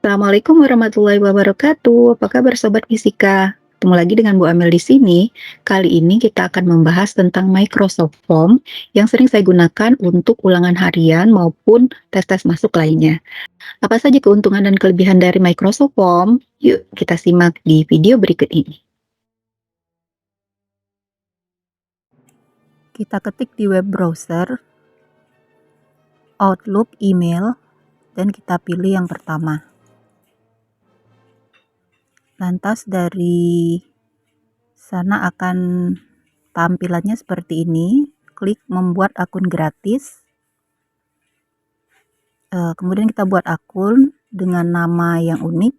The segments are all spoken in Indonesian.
Assalamualaikum warahmatullahi wabarakatuh. Apa kabar sobat fisika? Ketemu lagi dengan Bu Amel di sini. Kali ini kita akan membahas tentang Microsoft Form yang sering saya gunakan untuk ulangan harian maupun tes-tes masuk lainnya. Apa saja keuntungan dan kelebihan dari Microsoft Form? Yuk kita simak di video berikut ini. Kita ketik di web browser, Outlook, email, dan kita pilih yang pertama. Lantas dari sana akan tampilannya seperti ini. Klik membuat akun gratis. Kemudian kita buat akun dengan nama yang unik.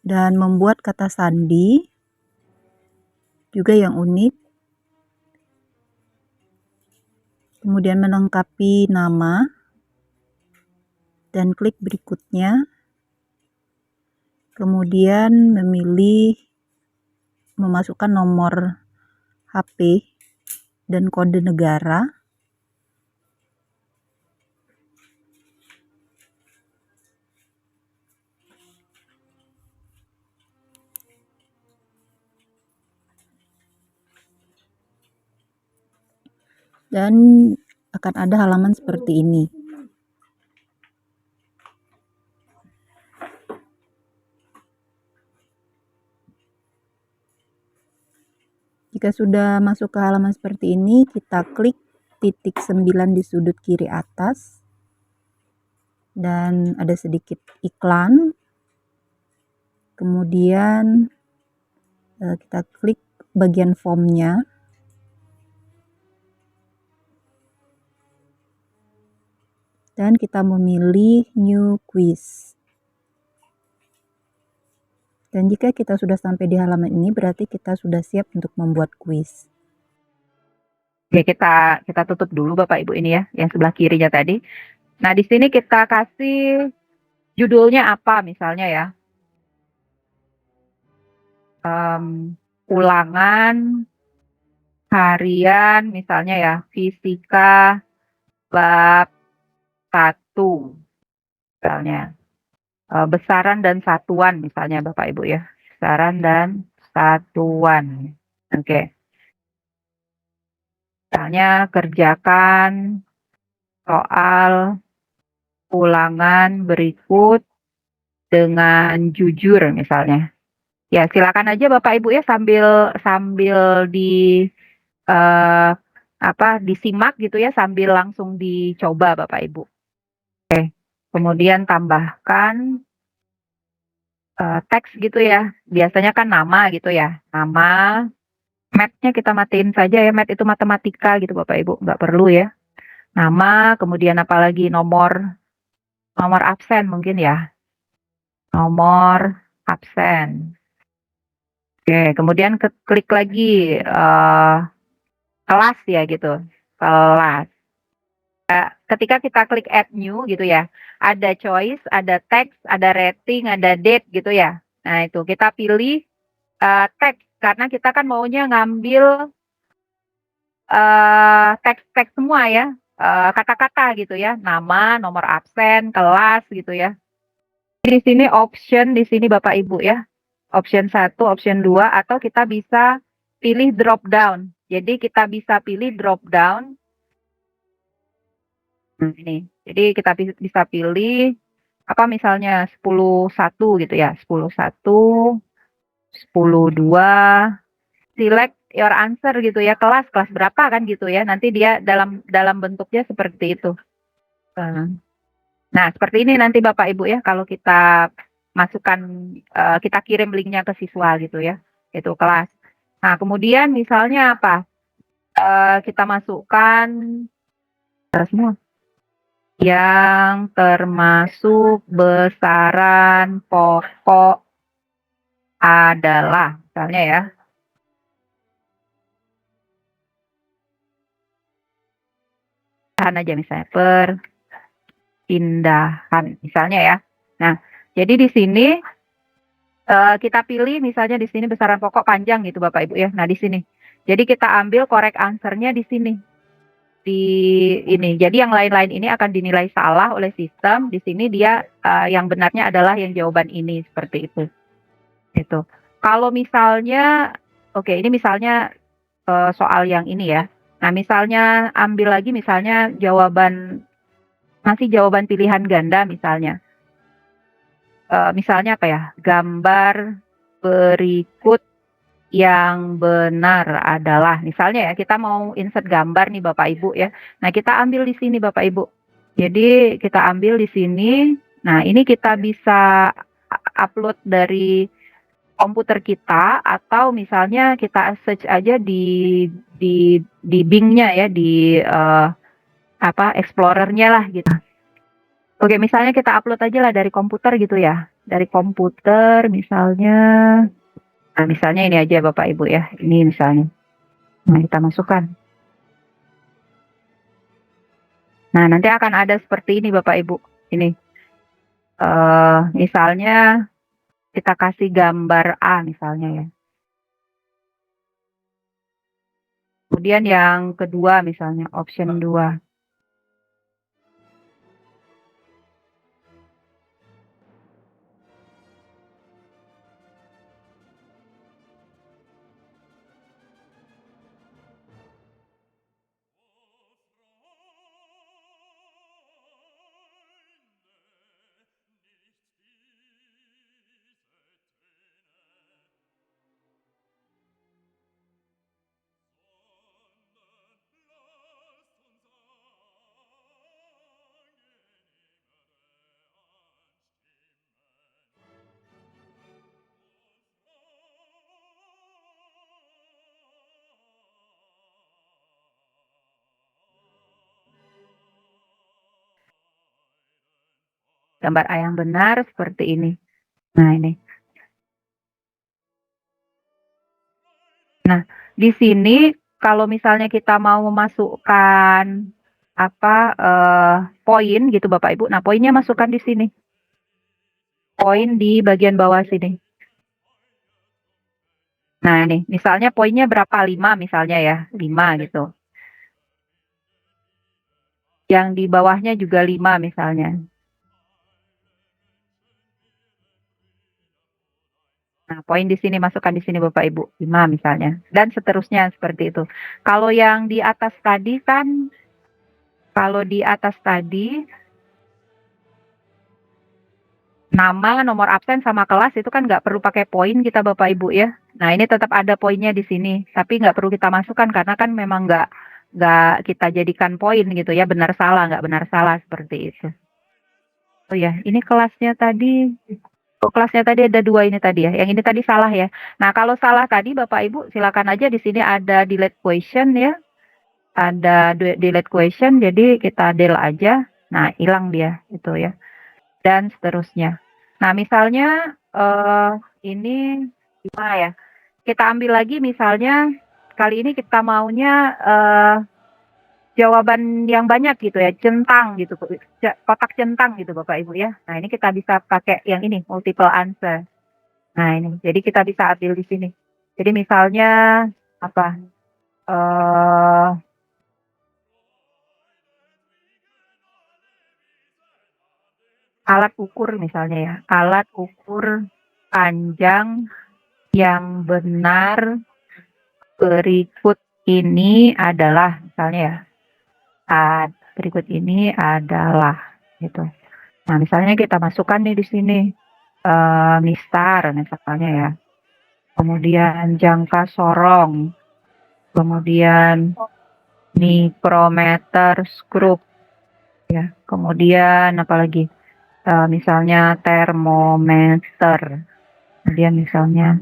Dan membuat kata sandi juga yang unik. Kemudian melengkapi nama. Dan klik berikutnya. Kemudian memilih memasukkan nomor HP dan kode negara. Dan akan ada halaman seperti ini. Jika sudah masuk ke halaman seperti ini, kita klik titik 9 di sudut kiri atas. Dan ada sedikit iklan. Kemudian kita klik bagian formnya. Dan kita memilih new quiz. Dan jika kita sudah sampai di halaman ini, berarti kita sudah siap untuk membuat quiz. Oke, kita tutup dulu Bapak Ibu ini ya, yang sebelah kirinya tadi. Nah, di sini kita kasih judulnya apa misalnya ya. Ulangan harian misalnya ya, fisika bab 1 misalnya. Besaran dan satuan misalnya Bapak Ibu ya. Besaran dan satuan. Oke. Misalnya kerjakan soal ulangan berikut dengan jujur misalnya. Ya, silakan aja Bapak Ibu ya sambil eh, disimak gitu ya, sambil langsung dicoba Bapak Ibu. Oke. Kemudian tambahkan teks gitu ya. Biasanya kan nama gitu ya. Nama, math-nya kita matiin saja ya, math itu matematika gitu Bapak Ibu, nggak perlu ya. Nama, kemudian apalagi nomor absen mungkin ya. Nomor absen. Oke, kemudian klik lagi kelas ya gitu. Kelas. Ketika kita klik add new gitu ya, ada choice, ada text, ada rating, ada date gitu ya. Nah, itu kita pilih teks karena kita kan maunya ngambil teks-teks semua ya, kata-kata gitu ya, nama, nomor absen, kelas gitu ya. Di sini option di sini Bapak Ibu ya. Option 1, option 2 atau kita bisa pilih drop down. Jadi kita bisa pilih drop down. Ini. Jadi kita bisa pilih apa misalnya 10.1 gitu ya, 10.1, 10.2, select your answer gitu ya, kelas berapa kan gitu ya. Nanti dia dalam bentuknya seperti itu. Nah, seperti ini nanti Bapak Ibu ya kalau kita masukkan kita kirim linknya ke siswa gitu ya. Itu kelas. Nah, kemudian misalnya apa? Kita masukkan semua yang termasuk besaran pokok adalah misalnya ya. Tahan aja misalnya perpindahan misalnya ya. Nah, jadi di sini kita pilih misalnya di sini besaran pokok panjang gitu Bapak Ibu ya. Nah, di sini. Jadi kita ambil correct answer-nya di sini. di ini. Jadi yang lain-lain ini akan dinilai salah oleh sistem. Di sini dia yang benarnya adalah yang jawaban ini seperti itu. Itu. Kalau misalnya, oke, ini misalnya soal yang ini ya. Nah, misalnya ambil lagi misalnya masih jawaban pilihan ganda misalnya. Misalnya apa ya? Gambar berikut yang benar adalah, misalnya ya, kita mau insert gambar nih Bapak Ibu ya. Nah, kita ambil di sini Bapak Ibu. Jadi kita ambil di sini. Nah, ini kita bisa upload dari komputer kita atau misalnya kita search aja di Bing-nya ya, di Explorer-nya lah gitu. Oke, misalnya kita upload aja lah dari komputer gitu ya. Dari komputer misalnya, nah misalnya ini aja Bapak Ibu ya. Ini misalnya. Nah, kita masukkan. Nah, nanti akan ada seperti ini Bapak Ibu. Ini. Misalnya kita kasih gambar A misalnya ya. Kemudian yang kedua misalnya option 2. Gambar A yang benar seperti ini. Nah, ini. Nah, di sini kalau misalnya kita mau memasukkan poin gitu Bapak Ibu. Nah, poinnya masukkan di sini. Poin di bagian bawah sini. Nah, ini misalnya poinnya berapa? 5 misalnya ya. 5 gitu. Yang di bawahnya juga 5 misalnya. Nah, poin di sini masukkan di sini Bapak Ibu, 5 misalnya. Dan seterusnya seperti itu. Kalau yang di atas tadi kan, nama, nomor absen sama kelas itu kan nggak perlu pakai poin kita Bapak Ibu ya. Nah, ini tetap ada poinnya di sini, tapi nggak perlu kita masukkan karena kan memang nggak kita jadikan poin gitu ya, benar salah, nggak benar salah seperti itu. Oh ya, ini kelasnya tadi. Oh, kelasnya tadi ada 2 ini tadi ya, yang ini tadi salah ya. Nah, kalau salah tadi Bapak Ibu silakan aja di sini ada delete question ya, ada delete question, jadi kita del aja, nah hilang dia, itu ya, dan seterusnya. Nah, misalnya, ini gimana ya, kita ambil lagi misalnya, kali ini kita maunya, jawaban yang banyak gitu ya, centang gitu, kotak centang gitu Bapak Ibu ya. Nah, ini kita bisa pakai yang ini, multiple answer. Nah, ini. Jadi kita bisa ambil di sini. Jadi misalnya apa? Eh alat ukur misalnya ya. Alat ukur panjang yang benar berikut ini adalah misalnya ya. Berikut ini adalah gitu. Nah, misalnya kita masukkan nih di sini mistar misalnya ya. Kemudian jangka sorong. Kemudian mikrometer skrup ya. Kemudian apalagi misalnya termometer. Kemudian misalnya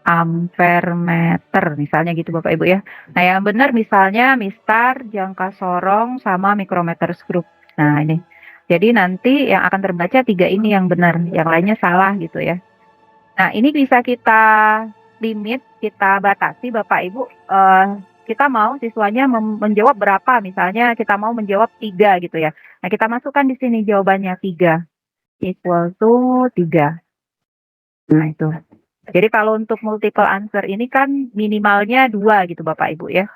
ampermeter misalnya gitu Bapak Ibu ya. Nah, yang benar misalnya mistar, jangka sorong sama mikrometer skrup. Nah, ini. Jadi nanti yang akan terbaca 3 ini yang benar, yang lainnya salah gitu ya. Nah, ini bisa kita limit, kita batasi Bapak Ibu, kita mau siswanya menjawab berapa, misalnya kita mau menjawab 3 gitu ya. Nah, kita masukkan di sini jawabannya 3, equal to 3. Nah, itu. Jadi kalau untuk multiple answer ini kan minimalnya 2 gitu Bapak Ibu ya.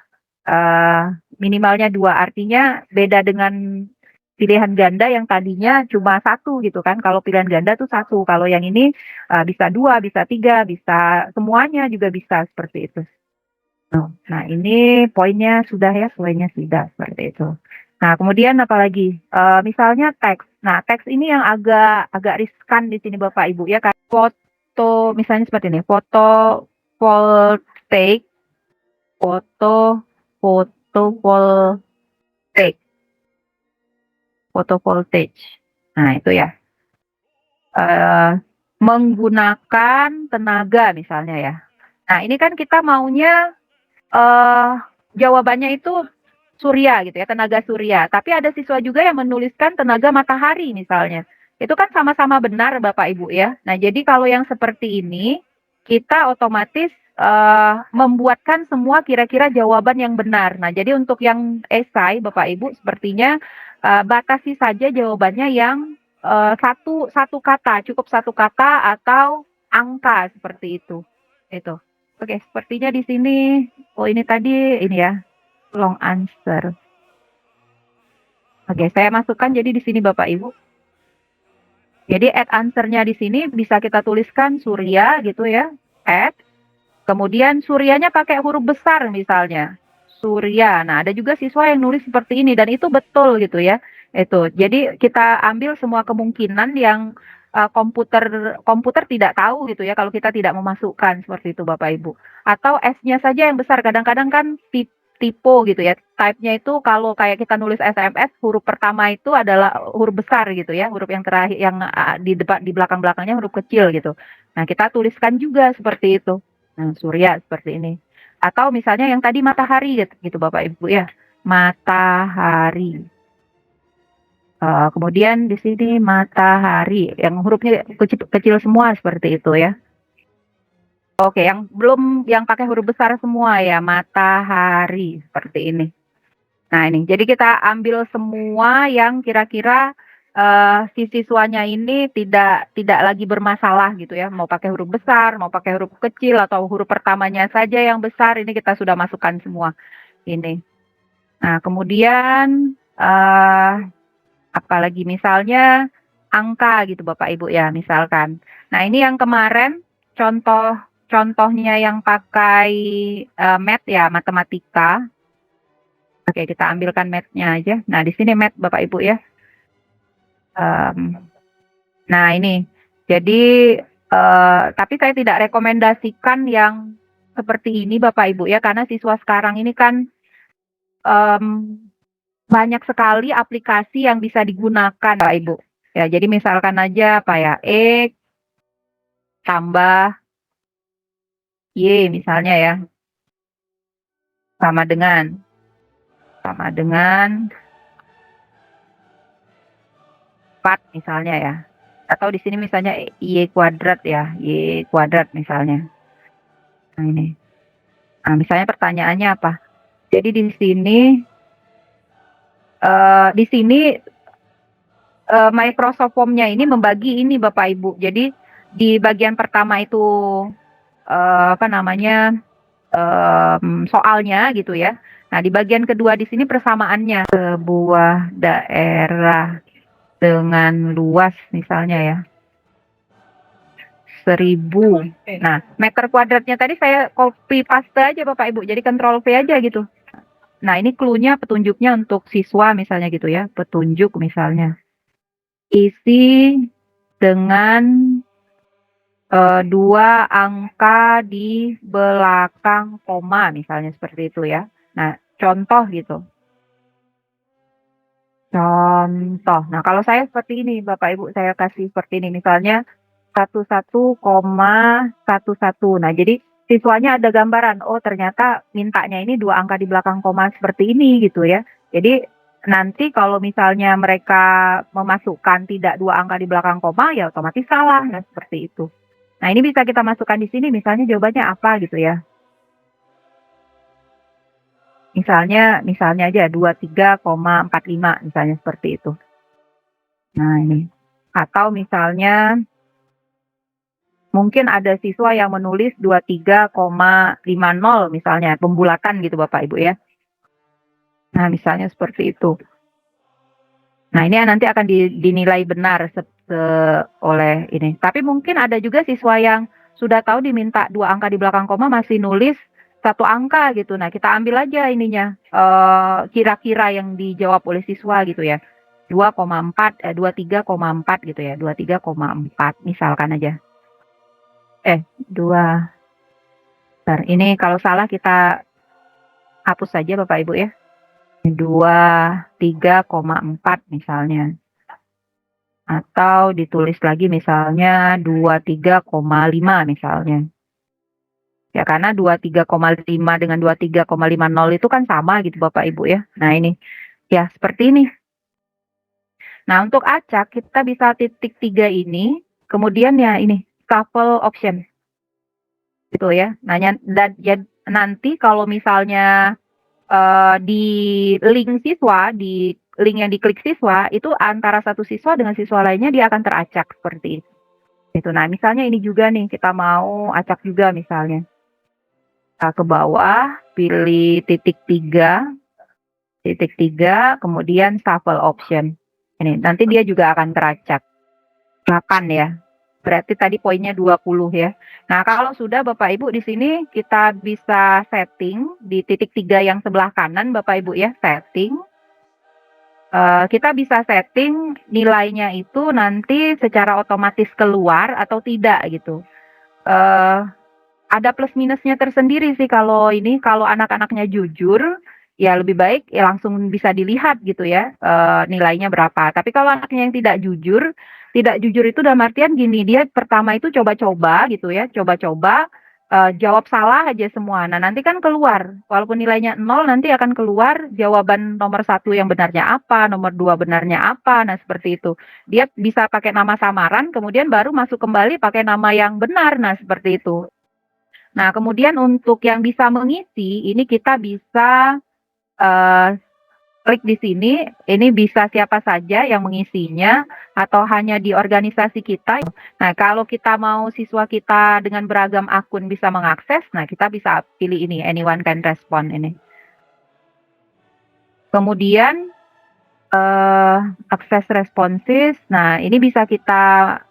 eee, minimalnya 2, artinya beda dengan pilihan ganda yang tadinya cuma satu gitu kan, kalau pilihan ganda tuh satu, kalau yang ini, bisa 2, bisa 3, bisa semuanya juga bisa, seperti itu. Oh, nah ini poinnya sudah ya, poinnya sudah, seperti itu. Nah kemudian apalagi, misalnya teks. Nah teks ini yang agak agak riskan di sini Bapak Ibu ya, kayak foto misalnya seperti ini, foto voltage, foto foto voltage, foto voltage. Nah itu ya, eee, menggunakan tenaga misalnya ya. Nah ini kan kita maunya, eee, jawabannya itu surya gitu ya, tenaga surya. Tapi ada siswa juga yang menuliskan tenaga matahari misalnya. Itu kan sama-sama benar Bapak Ibu ya. Nah jadi kalau yang seperti ini, kita otomatis, membuatkan semua kira-kira jawaban yang benar. Nah jadi untuk yang esai Bapak Ibu sepertinya, batasi saja jawabannya yang, satu satu kata, cukup satu kata atau angka seperti itu. Itu. Oke, sepertinya di sini oh ini tadi ini ya, long answer. Oke, saya masukkan jadi di sini Bapak Ibu. Jadi add answer-nya di sini bisa kita tuliskan Surya gitu ya, add, kemudian Suryanya pakai huruf besar misalnya, Surya. Nah, ada juga siswa yang nulis seperti ini dan itu betul gitu ya, itu. Jadi kita ambil semua kemungkinan yang, komputer komputer tidak tahu gitu ya kalau kita tidak memasukkan, seperti itu Bapak Ibu. Atau S-nya saja yang besar, kadang-kadang kan tipe gitu ya, type-nya itu kalau kayak kita nulis SMS, huruf pertama itu adalah huruf besar gitu ya, huruf yang terakhir yang, di belakang-belakangnya huruf kecil gitu. Nah, kita tuliskan juga seperti itu. Nah, surya seperti ini. Atau misalnya yang tadi matahari gitu Bapak Ibu ya, matahari. Kemudian di sini matahari, yang hurufnya kecil kecil semua seperti itu ya. Oke, yang belum yang pakai huruf besar semua ya, matahari, seperti ini. Nah ini, jadi kita ambil semua yang kira-kira, si siswanya ini tidak tidak lagi bermasalah gitu ya, mau pakai huruf besar, mau pakai huruf kecil, atau huruf pertamanya saja yang besar, ini kita sudah masukkan semua, ini. Nah kemudian, apalagi misalnya angka gitu Bapak Ibu ya, misalkan. Nah ini yang kemarin contohnya yang pakai, math ya, matematika. Oke, kita ambilkan math-nya aja. Nah, di sini math Bapak Ibu ya. Nah ini, jadi, tapi saya tidak rekomendasikan yang seperti ini Bapak Ibu ya, karena siswa sekarang ini kan, mmm, banyak sekali aplikasi yang bisa digunakan Bapak Ibu. Ya, jadi misalkan aja apa ya, X tambah Y misalnya ya, sama dengan sama dengan 4 misalnya ya. Atau di sini misalnya Y kuadrat ya, Y kuadrat misalnya. Nah ini. Nah misalnya pertanyaannya apa? Jadi di sini, Microsoft Form-nya ini membagi ini Bapak Ibu. Jadi di bagian pertama itu, apa namanya, soalnya gitu ya. Nah di bagian kedua di sini persamaannya, sebuah daerah dengan luas misalnya ya, 1000. Nah meter kuadratnya tadi saya copy paste aja Bapak Ibu, jadi control V aja gitu. Nah ini clue-nya, petunjuknya untuk siswa misalnya gitu ya, petunjuk misalnya. Isi dengan, 2 angka di belakang koma misalnya seperti itu ya. Nah contoh gitu, contoh. Nah kalau saya seperti ini Bapak Ibu, saya kasih seperti ini misalnya 11,11. Nah jadi siswanya ada gambaran, oh ternyata mintanya ini 2 angka di belakang koma seperti ini gitu ya. Jadi nanti kalau misalnya mereka memasukkan tidak 2 angka di belakang koma, ya otomatis salah, nah seperti itu. Nah ini bisa kita masukkan di sini misalnya jawabannya apa gitu ya. Misalnya aja 23,45 misalnya seperti itu. Nah ini. Atau misalnya mungkin ada siswa yang menulis 23,50 misalnya, pembulatan gitu Bapak Ibu ya. Nah, misalnya seperti itu. Nah, ini nanti akan dinilai benar oleh ini. Tapi mungkin ada juga siswa yang sudah tahu diminta 2 angka di belakang koma masih nulis 1 angka gitu. Nah, kita ambil aja ininya, kira-kira yang dijawab oleh siswa gitu ya. 2,4 23,4 gitu ya, 23,4 misalkan aja. 2 bentar, ini kalau salah kita hapus saja Bapak Ibu ya. 23,4 misalnya. Atau ditulis lagi misalnya 23,5 misalnya. Ya karena 23,5 dengan 23,50 itu kan sama gitu Bapak Ibu ya. Nah ini, ya seperti ini. Nah untuk acak kita bisa titik 3 ini, kemudian ya ini, shuffle option. Gitu ya. Nah nanti kalau misalnya di link siswa, di link yang diklik siswa, itu antara satu siswa dengan siswa lainnya dia akan teracak seperti itu. Gitu. Nah, misalnya ini juga nih, kita mau acak juga misalnya. Kita ke bawah, pilih titik 3, kemudian shuffle option. Ini, nanti dia juga akan teracak. 8 ya. Berarti tadi poinnya 20 ya. Nah, kalau sudah Bapak Ibu di sini kita bisa setting di titik 3 yang sebelah kanan Bapak Ibu ya, setting. Kita bisa setting nilainya itu nanti secara otomatis keluar atau tidak gitu. Ada plus minusnya tersendiri sih kalau ini, kalau anak-anaknya jujur, ya lebih baik ya langsung bisa dilihat gitu ya, nilainya berapa. Tapi kalau anaknya yang tidak jujur itu dalam artian gini, dia pertama itu coba-coba gitu ya, coba-coba, jawab salah aja semua. Nah, nanti kan keluar, walaupun nilainya 0 nanti akan keluar jawaban nomor 1 yang benarnya apa, nomor 2 benarnya apa, nah seperti itu. Dia bisa pakai nama samaran, kemudian baru masuk kembali pakai nama yang benar, nah seperti itu. Nah, kemudian untuk yang bisa mengisi, ini kita bisa, eee, klik di sini, ini bisa siapa saja yang mengisinya atau hanya di organisasi kita. Nah, kalau kita mau siswa kita dengan beragam akun bisa mengakses, nah kita bisa pilih ini, anyone can respond ini. Kemudian, akses responses, nah ini bisa kita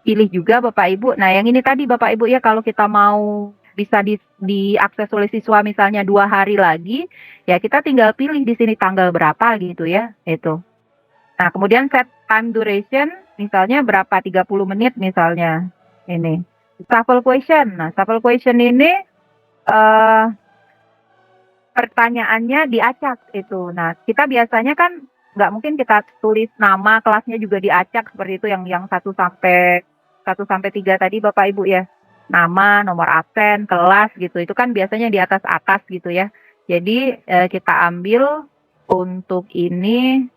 pilih juga Bapak Ibu. Nah, yang ini tadi Bapak Ibu ya, kalau kita mau bisa diakses oleh siswa misalnya 2 hari lagi, ya kita tinggal pilih di sini tanggal berapa gitu ya, itu. Nah, kemudian set time duration misalnya berapa, 30 menit misalnya, ini. Shuffle question, nah shuffle question ini, eee, pertanyaannya diacak itu. Nah, kita biasanya kan nggak mungkin kita tulis nama kelasnya juga diacak seperti itu yang 1 sampai 3 tadi Bapak Ibu ya. Nama, nomor absen, kelas gitu, itu kan biasanya di atas-atas gitu ya. Jadi, kita ambil untuk ini,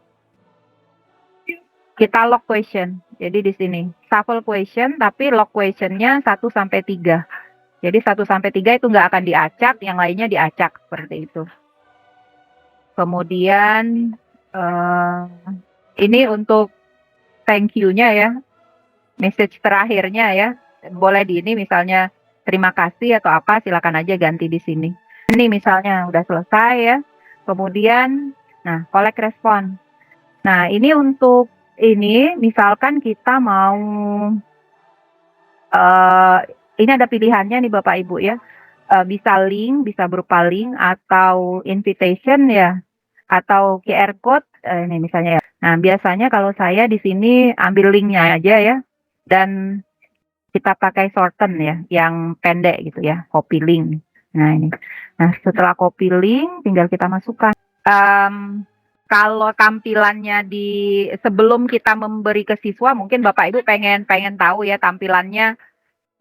kita lock question. Jadi di sini, shuffle question tapi lock question-nya 1 sampai 3. Jadi 1 sampai 3 itu nggak akan diacak, yang lainnya diacak, seperti itu. Kemudian, ini untuk thank you-nya ya, message terakhirnya ya, boleh di ini misalnya terima kasih atau apa silakan aja ganti di sini. Ini misalnya udah selesai ya, kemudian nah collect respon. Nah ini untuk ini misalkan kita mau, ini ada pilihannya nih Bapak Ibu ya, bisa link, bisa berupa link atau invitation ya, atau QR code, ini misalnya ya. Nah biasanya kalau saya di sini ambil linknya aja ya, dan kita pakai shorten ya, yang pendek gitu ya, copy link. Nah ini. Nah setelah copy link tinggal kita masukkan. Kalau tampilannya sebelum kita memberi ke siswa mungkin Bapak Ibu pengen tahu ya tampilannya,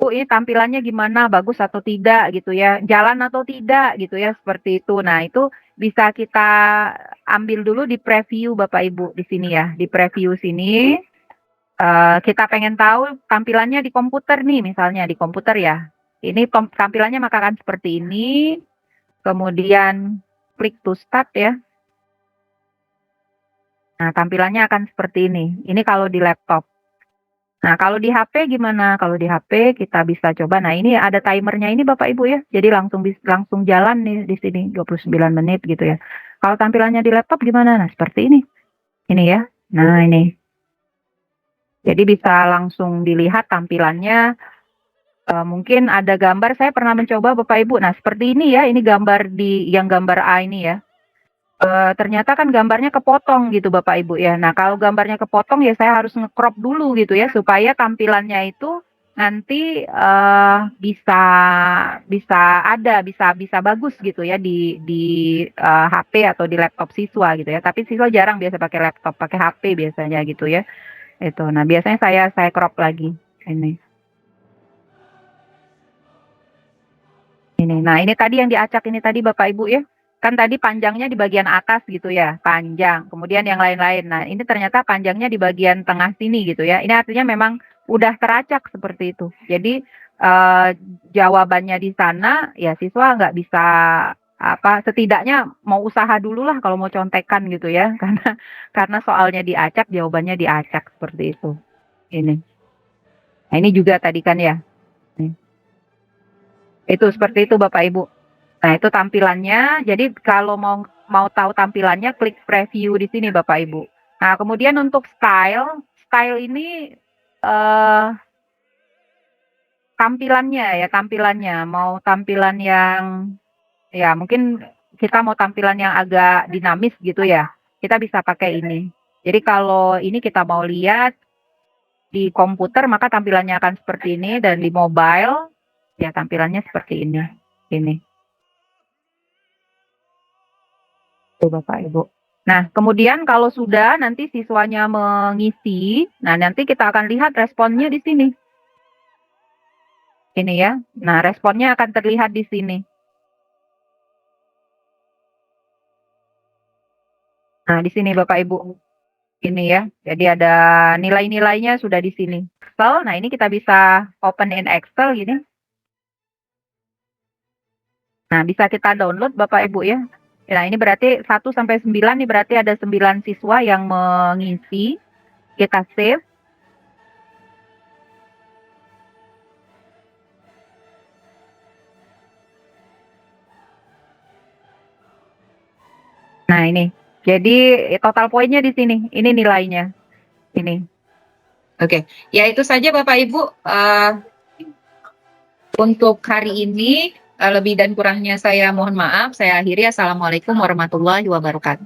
"Oh ini tampilannya gimana, bagus atau tidak?" gitu ya, "Jalan atau tidak?" gitu ya, seperti itu. Nah itu bisa kita ambil dulu di preview Bapak Ibu di sini ya, di preview sini. Kita pengen tahu tampilannya di komputer nih, misalnya di komputer ya. Ini tampilannya maka akan seperti ini, kemudian klik to start ya. Nah, tampilannya akan seperti ini. Ini kalau di laptop. Nah, kalau di HP gimana? Kalau di HP kita bisa coba, nah ini ada timernya ini Bapak Ibu ya, jadi langsung jalan nih di sini 29 menit gitu ya. Kalau tampilannya di laptop gimana? Nah, seperti ini ya. Nah, ini. Jadi bisa langsung dilihat tampilannya, mungkin ada gambar saya pernah mencoba Bapak Ibu, nah seperti ini ya, ini gambar yang gambar A ini ya. Ternyata kan gambarnya kepotong gitu Bapak Ibu ya. Nah, kalau gambarnya kepotong ya saya harus nge-crop dulu gitu ya, supaya tampilannya itu nanti, bisa bisa bagus gitu ya di HP atau di laptop siswa gitu ya. Tapi siswa jarang biasa pakai laptop, pakai HP biasanya gitu ya, itu. Nah, biasanya saya crop lagi, ini. Ini. Nah, ini tadi yang diacak ini tadi Bapak Ibu ya, kan tadi panjangnya di bagian atas gitu ya, panjang, kemudian yang lain-lain. Nah, ini ternyata panjangnya di bagian tengah sini gitu ya. Ini artinya memang udah teracak seperti itu. Jadi, jawabannya di sana, ya siswa nggak bisa setidaknya mau usaha dulu lah kalau mau contekan gitu ya, karena soalnya diacak, jawabannya diacak, seperti itu. Ini. Nah, ini juga tadi kan ya. Nih. Itu seperti itu Bapak Ibu. Nah, itu tampilannya. Jadi kalau mau mau tahu tampilannya klik preview di sini Bapak Ibu. Nah, kemudian untuk style ini, eee, tampilannya, mau tampilan yang ya mungkin kita mau tampilan yang agak dinamis gitu ya, kita bisa pakai ini. Jadi kalau ini kita mau lihat di komputer maka tampilannya akan seperti ini dan di mobile, ya tampilannya seperti ini. Tuh Bapak Ibu. Nah, kemudian kalau sudah nanti siswanya mengisi, nah nanti kita akan lihat responnya di sini. Ini ya. Nah, responnya akan terlihat di sini. Nah, di sini Bapak Ibu. Ini ya. Jadi ada nilai-nilainya sudah di sini. Excel, nah ini kita bisa open in Excel gini. Nah, bisa kita download Bapak Ibu ya. Nah, ini berarti 1 sampai 9 nih berarti ada 9 siswa yang mengisi. Kita save. Nah, ini. Jadi total poinnya di sini. Ini nilainya. Ini. Oke, ya itu saja Bapak Ibu, untuk hari ini, lebih dan kurangnya saya mohon maaf, saya akhiri. Assalamualaikum warahmatullahi wabarakatuh.